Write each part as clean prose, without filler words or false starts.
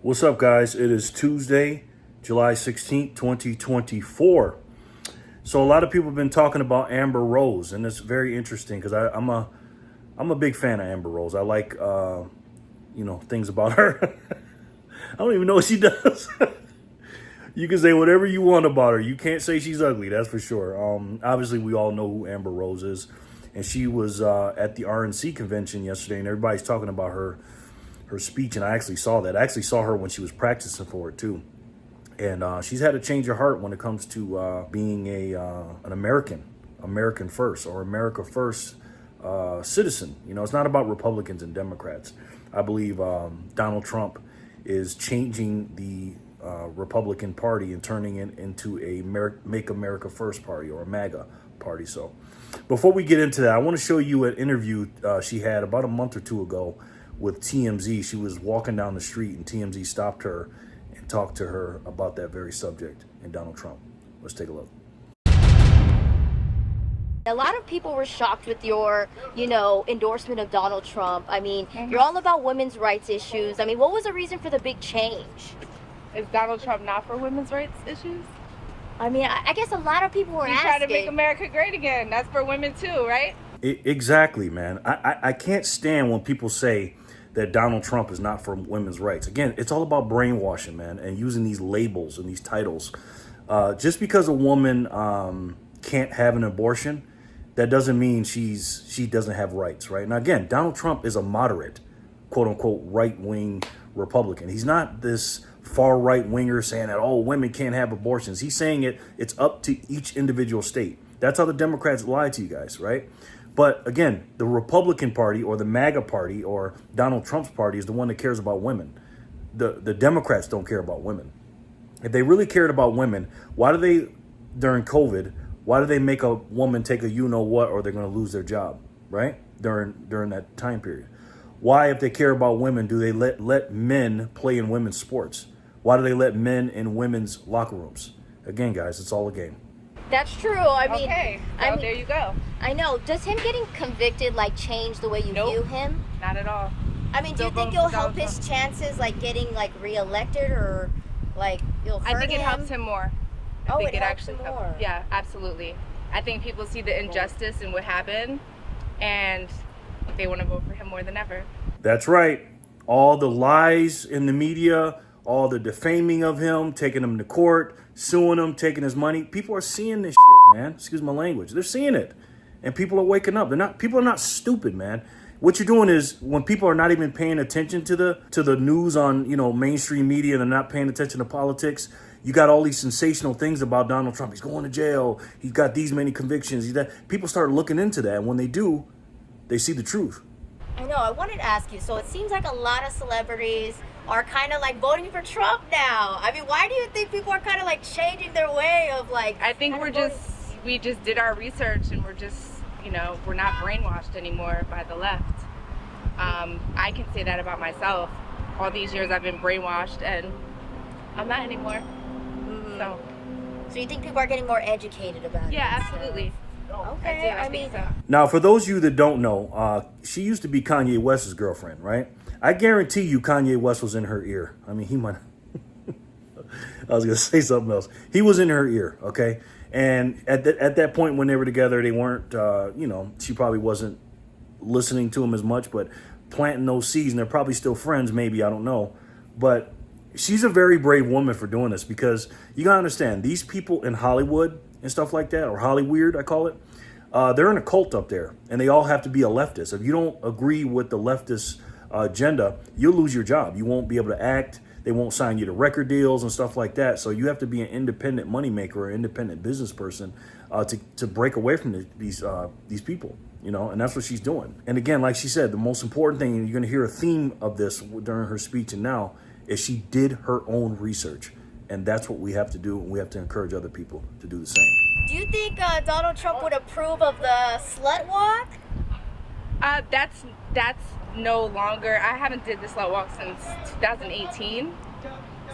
What's up, guys? It is Tuesday, July 16th, 2024. So a lot of people have been talking about Amber Rose, and it's very interesting because I'm a big fan of Amber Rose. I like things about her. I don't even know what she does. You can say whatever you want about her. You can't say she's ugly, that's for sure. Obviously, we all know who Amber Rose is, and she was at the RNC convention yesterday, and everybody's talking about her speech, and I actually saw that. I actually saw her when she was practicing for it too, and she's had a change of heart when it comes to being an American first, or America first citizen. You know, it's not about Republicans and Democrats. I believe Donald Trump is changing the Republican Party and turning it into a Make America First party, or a MAGA party. So before we get into that, I want to show you an interview she had about a month or two ago with TMZ. She was walking down the street and TMZ stopped her and talked to her about that very subject and Donald Trump. Let's take a look. A lot of people were shocked with your, endorsement of Donald Trump. I mean, you're all about women's rights issues. I mean, what was the reason for the big change? Is Donald Trump not for women's rights issues? I mean, I guess a lot of people were He's asking. trying to make America great again. That's for women too, right? Exactly, man. I can't stand when people say that Donald Trump is not for women's rights. Again, it's all about brainwashing, man, and using these labels and these titles. Just because a woman can't have an abortion, that doesn't mean she doesn't have rights, right? Now, again, Donald Trump is a moderate, quote unquote, right-wing Republican. He's not this far right winger saying that all women can't have abortions. He's saying it's up to each individual state. That's how the Democrats lie to you guys, right? But again, the Republican Party, or the MAGA Party, or Donald Trump's party is the one that cares about women. The Democrats don't care about women. If they really cared about women, why do they, during COVID, why do they make a woman take a you-know-what, or they're going to lose their job, right? During that time period. Why, if they care about women, do they let men play in women's sports? Why do they let men in women's locker rooms? Again, guys, it's all a game. That's true. I mean, There you go. I know. Does him getting convicted change the way you view him? Not at all. I mean, do you think it'll help his chances getting reelected, or you'll hurt him? I think it helps him more. I think it actually helps him more. Yeah, absolutely. I think people see the injustice and what happened, and they want to vote for him more than ever. That's right. All the lies in the media, all the defaming of him, taking him to court, suing him, taking his money. People are seeing this shit, man. Excuse my language. They're seeing it. And people are waking up. People are not stupid, man. What you're doing is, when people are not even paying attention to the news on, mainstream media, and they're not paying attention to politics, you got all these sensational things about Donald Trump. He's going to jail. He's got these many convictions. People start looking into that. And when they do, they see the truth. I know. I wanted to ask you. So it seems like a lot of celebrities are kind of voting for Trump now. I mean, why do you think people are kind of changing their way of I think we just did our research, and we're just, we're not brainwashed anymore by the left. I can say that about myself. All these years I've been brainwashed, and I'm not anymore. Mm-hmm. So you think people are getting more educated about it? Yeah, absolutely. Okay, I mean, so. Now, for those of you that don't know, she used to be Kanye West's girlfriend, right? I guarantee you Kanye West was in her ear. I mean, he might... I was going to say something else. He was in her ear, okay? And at that point when they were together, they weren't, she probably wasn't listening to him as much, but planting those seeds, and they're probably still friends, maybe, I don't know. But she's a very brave woman for doing this, because you got to understand, these people in Hollywood and stuff like that, or Hollyweird, I call it, they're in a cult up there, and they all have to be a leftist. If you don't agree with the leftist agenda, you'll lose your job. You won't be able to act. They won't sign you to record deals and stuff like that. So you have to be an independent moneymaker or independent business person to break away from these people, and that's what she's doing. And again, like she said, the most important thing, and you're going to hear a theme of this during her speech and now, is she did her own research. And that's what we have to do, and we have to encourage other people to do the same. Do you think Donald Trump would approve of the slut walk? That's no longer. I haven't did the slut walk since 2018,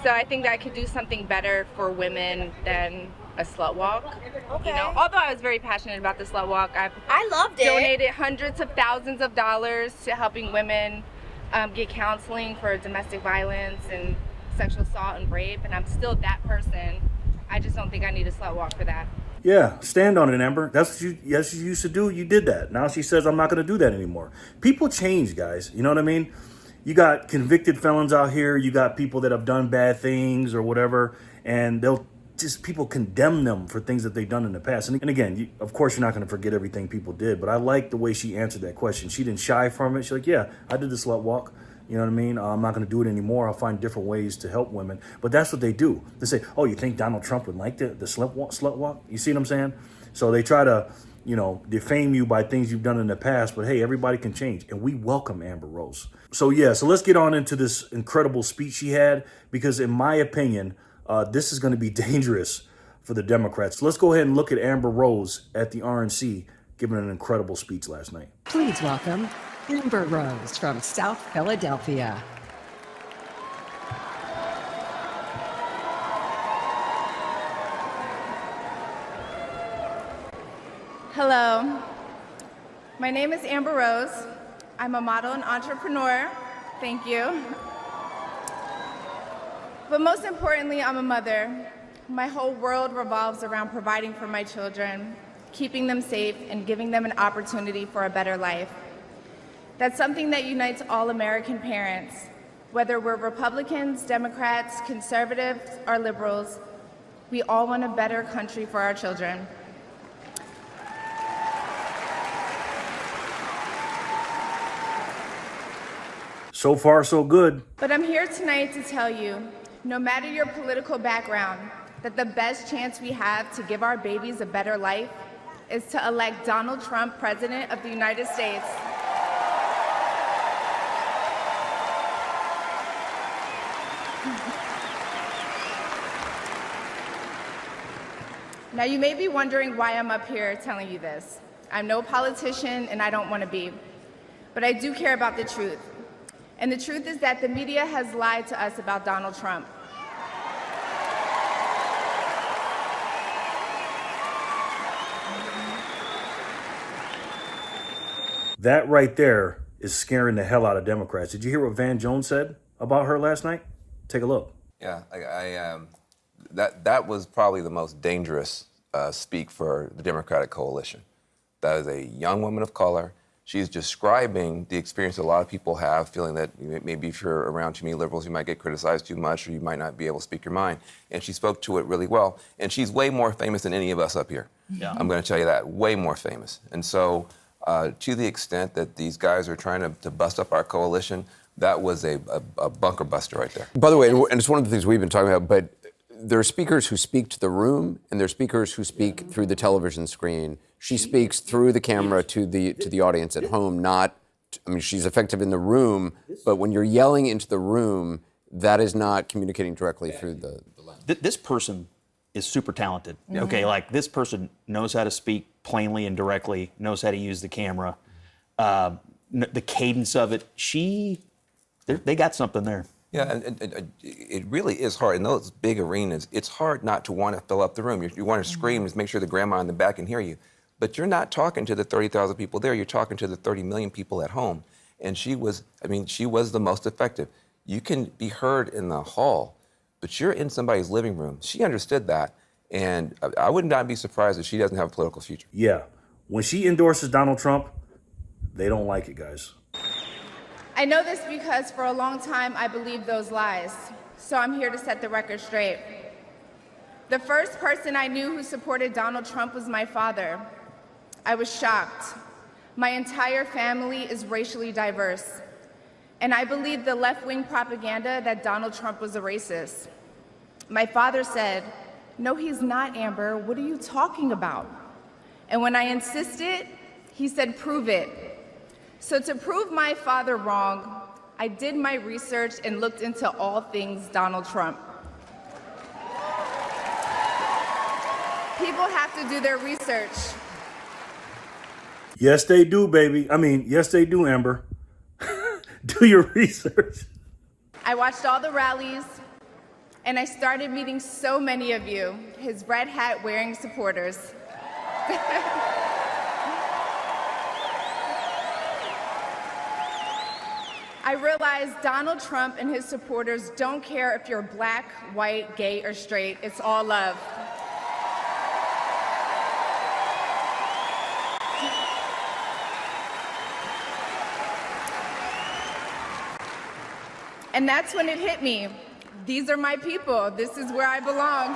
so I think that I could do something better for women than a slut walk. Okay. Although I was very passionate about the slut walk, I loved it. Donated hundreds of thousands of dollars to helping women get counseling for domestic violence, and sexual assault and rape, and I'm still that person. I just don't think I need a slut walk for that. Yeah, stand on it, Amber. That's what you used to do. You did that. Now she says, I'm not going to do that anymore. People change, guys. You know what I mean? You got convicted felons out here. You got people that have done bad things or whatever, and people condemn them for things that they've done in the past. And again, of course, you're not going to forget everything people did, but I like the way she answered that question. She didn't shy from it. She's like, yeah, I did the slut walk. You know what I mean? I'm not going to do it anymore. I'll find different ways to help women. But that's what they do. They say, oh, you think Donald Trump would like the slut walk? You see what I'm saying? So they try to, defame you by things you've done in the past. But hey, everybody can change. And we welcome Amber Rose. So let's get on into this incredible speech she had. Because in my opinion, this is going to be dangerous for the Democrats. So let's go ahead and look at Amber Rose at the RNC giving an incredible speech last night. Please welcome Amber Rose from South Philadelphia. Hello, my name is Amber Rose. I'm a model and entrepreneur. Thank you. But most importantly, I'm a mother. My whole world revolves around providing for my children, keeping them safe, and giving them an opportunity for a better life. That's something that unites all American parents, whether we're Republicans, Democrats, conservatives, or liberals. We all want a better country for our children. So far, so good. But I'm here tonight to tell you, no matter your political background, that the best chance we have to give our babies a better life is to elect Donald Trump President of the United States. Now, you may be wondering why I'm up here telling you this. I'm no politician, and I don't want to be. But I do care about the truth. And the truth is that the media has lied to us about Donald Trump. That right there is scaring the hell out of Democrats. Did you hear what Van Jones said about her last night? Take a look. Yeah, that was probably the most dangerous speak for the Democratic coalition. That is a young woman of color. She's describing the experience a lot of people have, feeling that maybe if you're around too many liberals, you might get criticized too much, or you might not be able to speak your mind. And she spoke to it really well. And she's way more famous than any of us up here. Yeah. I'm going to tell you that, way more famous. And so to the extent that these guys are trying to bust up our coalition, that was a bunker buster right there. By the way, and it's one of the things we've been talking about, but there are speakers who speak to the room, and there are speakers who speak through the television screen. She speaks through the camera to the audience at home, she's effective in the room, but when you're yelling into the room, that is not communicating directly through the lens. This person is super talented. Mm-hmm. Okay, like this person knows how to speak plainly and directly, knows how to use the camera, the cadence of it. They got something there. Yeah, and it really is hard. In those big arenas, it's hard not to want to fill up the room. You want to scream and make sure the grandma in the back can hear you. But you're not talking to the 30,000 people there. You're talking to the 30 million people at home. And she was the most effective. You can be heard in the hall, but you're in somebody's living room. She understood that. And I would not be surprised if she doesn't have a political future. Yeah. When she endorses Donald Trump, they don't like it, guys. I know this because for a long time I believed those lies, so I'm here to set the record straight. The first person I knew who supported Donald Trump was my father. I was shocked. My entire family is racially diverse, and I believed the left-wing propaganda that Donald Trump was a racist. My father said, "No, he's not, Amber. What are you talking about?" And when I insisted, he said, "Prove it." So to prove my father wrong, I did my research and looked into all things Donald Trump. People have to do their research. Yes, they do, baby. Yes, they do, Amber. Do your research. I watched all the rallies, and I started meeting so many of you, his red hat wearing supporters. I realize Donald Trump and his supporters don't care if you're black, white, gay, or straight. It's all love. And that's when it hit me. These are my people. This is where I belong.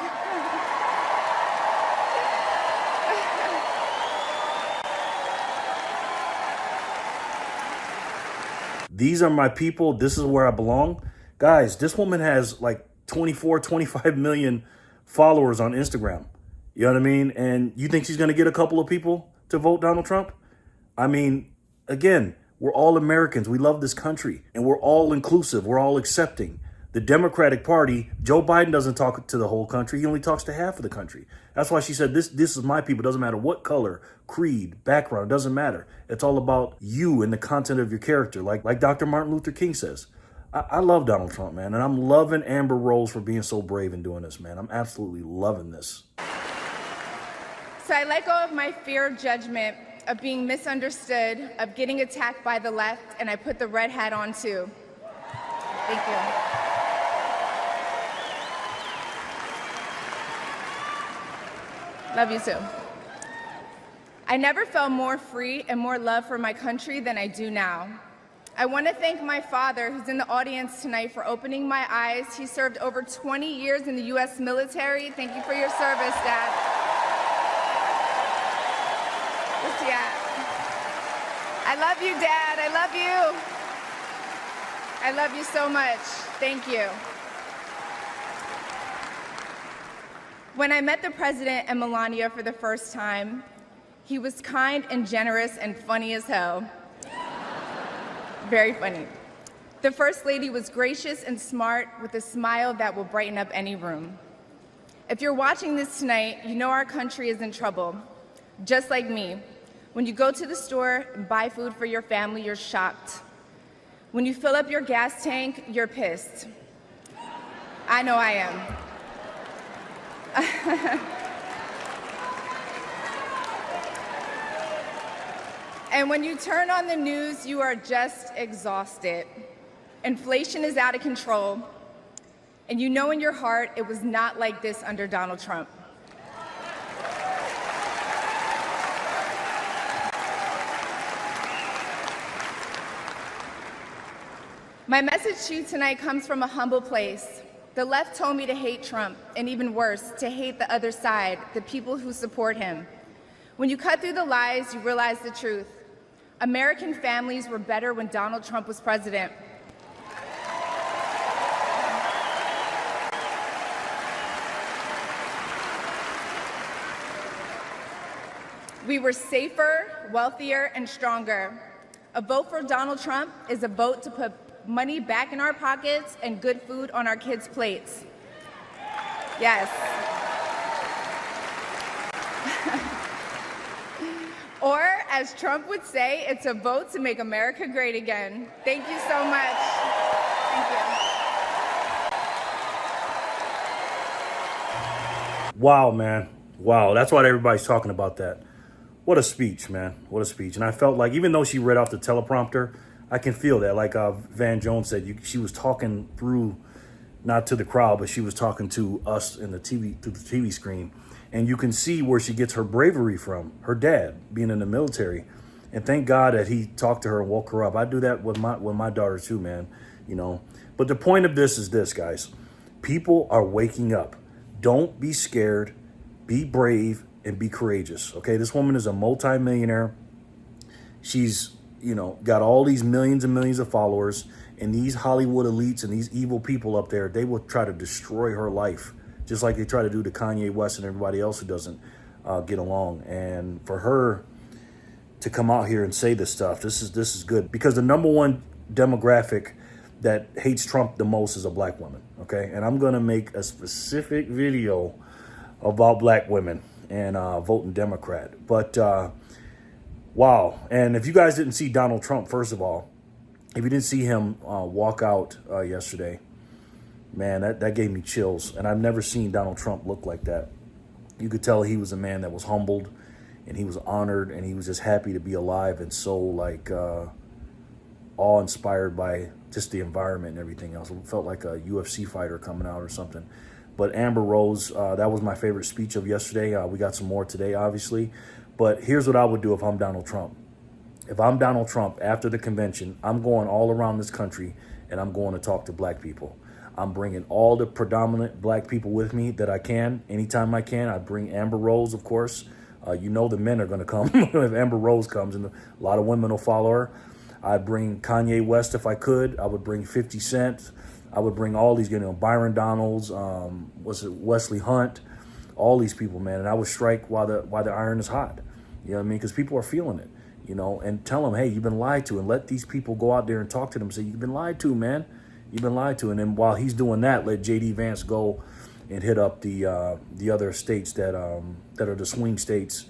These are my people. This is where I belong. Guys, this woman has like 24, 25 million followers on Instagram. You know what I mean? And you think she's going to get a couple of people to vote Donald Trump? I mean, again, we're all Americans. We love this country and we're all inclusive. We're all accepting. The Democratic Party, Joe Biden doesn't talk to the whole country. He only talks to half of the country. That's why she said, this is my people. It doesn't matter what color, creed, background. It doesn't matter. It's all about you and the content of your character. Like Dr. Martin Luther King says. I love Donald Trump, man. And I'm loving Amber Rose for being so brave and doing this, man. I'm absolutely loving this. So I let go of my fear of judgment, of being misunderstood, of getting attacked by the left, and I put the red hat on too. Thank you. Love you too. I never felt more free and more love for my country than I do now. I want to thank my father, who's in the audience tonight, for opening my eyes. He served over 20 years in the U.S. military. Thank you for your service, Dad. Where's he at? I love you, Dad. I love you. I love you so much. Thank you. When I met the president and Melania for the first time, he was kind and generous and funny as hell. Very funny. The First Lady was gracious and smart with a smile that will brighten up any room. If you're watching this tonight, you know our country is in trouble. Just like me. When you go to the store and buy food for your family, you're shocked. When you fill up your gas tank, you're pissed. I know I am. And when you turn on the news, you are just exhausted. Inflation is out of control, and you know in your heart it was not like this under Donald Trump. My message to you tonight comes from a humble place. The left told me to hate Trump, and even worse, to hate the other side, the people who support him. When you cut through the lies, you realize the truth. American families were better when Donald Trump was president. We were safer, wealthier, and stronger. A vote for Donald Trump is a vote to put money back in our pockets and good food on our kids' plates. Yes. Or, as Trump would say, it's a vote to make America great again. Thank you so much. Thank you. Wow, man. Wow. That's why everybody's talking about that. What a speech, man. What a speech. And I felt like, even though she read off the teleprompter, I can feel that. Like Van Jones said, she was talking through, not to the crowd, but she was talking to us in the TV, through the TV screen. And you can see where she gets her bravery from, her dad being in the military. And thank God that he talked to her and woke her up. I do that with my daughter too, man. You know. But the point of this is this, guys. People are waking up. Don't be scared. Be brave and be courageous. Okay, this woman is a multimillionaire. She's, you know, got all these millions and millions of followers. And these Hollywood elites and these evil people up there, they will try to destroy her life. Just like they try to do to Kanye West and everybody else who doesn't get along. And for her to come out here and say this stuff, this is good. Because the number one demographic that hates Trump the most is a black woman, okay? And I'm going to make a specific video about black women and voting Democrat. But, wow. And if you guys didn't see Donald Trump, first of all, if you didn't see him walk out yesterday, man, that gave me chills. And I've never seen Donald Trump look like that. You could tell he was a man that was humbled and he was honored and he was just happy to be alive and so like awe-inspired by just the environment and everything else. It felt like a UFC fighter coming out or something. But Amber Rose, that was my favorite speech of yesterday. We got some more today, obviously. But here's what I would do if I'm Donald Trump. If I'm Donald Trump, after the convention, I'm going all around this country and I'm going to talk to black people. I'm bringing all the predominant black people with me that I can. Anytime I can, I bring Amber Rose, of course. You know the men are going to come if Amber Rose comes, and a lot of women will follow her. I'd bring Kanye West if I could. I would bring 50 Cent. I would bring all these, Byron Donalds, Wesley Hunt, all these people, man. And I would strike while the iron is hot. You know what I mean? Because people are feeling it, and tell them, hey, you've been lied to, and let these people go out there and talk to them and say, you've been lied to, man. You've been lied to. And then while he's doing that, let J.D. Vance go and hit up the other states that are the swing states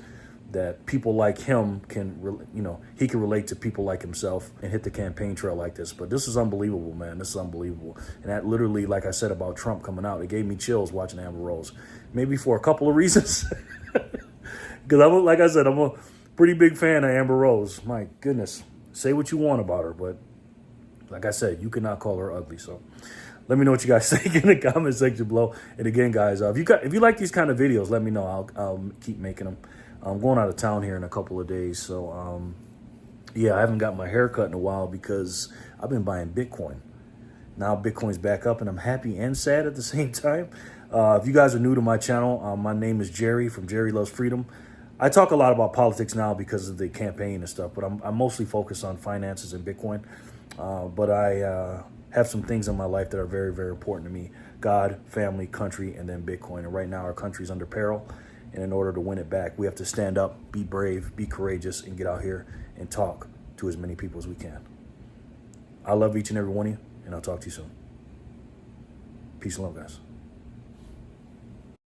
that people like him can, he can relate to people like himself and hit the campaign trail like this. But this is unbelievable, man. This is unbelievable. And that literally, like I said about Trump coming out, it gave me chills watching Amber Rose. Maybe for a couple of reasons. Because like I said, I'm a pretty big fan of Amber Rose. My goodness. Say what you want about her, but like I said, you cannot call her ugly. So let me know what you guys think in the comment section below. And again, guys, if you like these kind of videos, let me know. I'll keep making them. I'm going out of town here in a couple of days. So, yeah, I haven't got my hair cut in a while because I've been buying Bitcoin. Now Bitcoin's back up and I'm happy and sad at the same time. If you guys are new to my channel, my name is Jerry from Jerry Loves Freedom. I talk a lot about politics now because of the campaign and stuff, but I'm mostly focused on finances and Bitcoin. But I have some things in my life that are very, very important to me. God, family, country, and then Bitcoin. And right now our country's under peril. And in order to win it back, we have to stand up, be brave, be courageous, and get out here and talk to as many people as we can. I love each and every one of you, and I'll talk to you soon. Peace and love, guys.